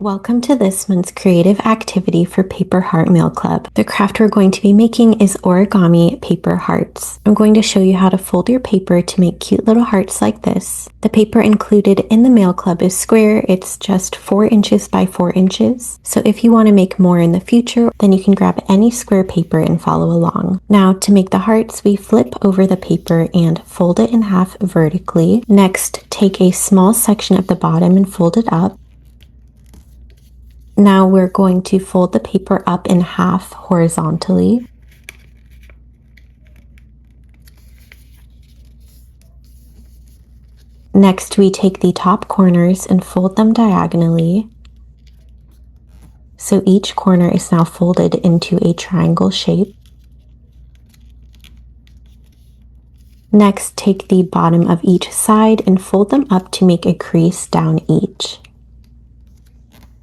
Welcome to this month's creative activity for Paper Heart Mail Club. The craft we're going to be making is origami paper hearts. I'm going to show you how to fold your paper to make cute little hearts like this. The paper included in the mail club is square. It's just 4 inches by 4 inches. So if you want to make more in the future, then you can grab any square paper and follow along. Now to make the hearts, we flip over the paper and fold it in half vertically. Next, take a small section of the bottom and fold it up. Now we're going to fold the paper up in half horizontally. Next, we take the top corners and fold them diagonally. So each corner is now folded into a triangle shape. Next, take the bottom of each side and fold them up to make a crease down each.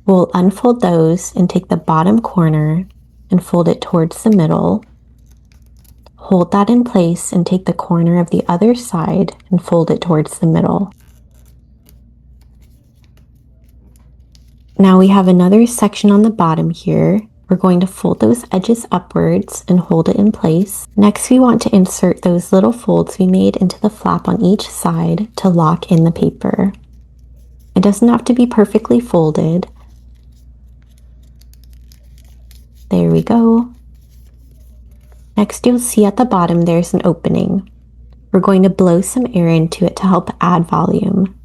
We'll unfold those and take the bottom corner and fold it towards the middle. Hold that in place and take the corner of the other side and fold it towards the middle. Now we have another section on the bottom here. We're going to fold those edges upwards and hold it in place. Next, we want to insert those little folds we made into the flap on each side to lock in the paper. It doesn't have to be perfectly folded. There we go. Next, you'll see at the bottom there's an opening. We're going to blow some air into it to help add volume.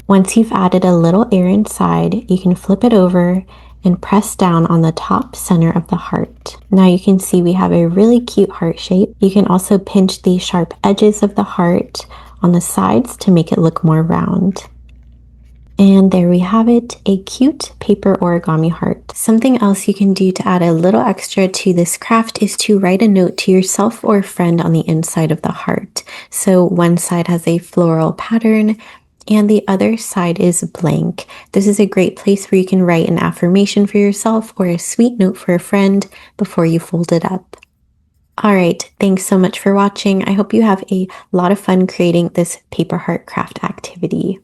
Once you've added a little air inside, you can flip it over and press down on the top center of the heart. Now you can see we have a really cute heart shape. You can also pinch the sharp edges of the heart on the sides to make it look more round. And there we have it, a cute paper origami heart. Something else you can do to add a little extra to this craft is to write a note to yourself or a friend on the inside of the heart. So one side has a floral pattern and the other side is blank. This is a great place where you can write an affirmation for yourself or a sweet note for a friend before you fold it up. Alright, thanks so much for watching. I hope you have a lot of fun creating this paper heart craft activity.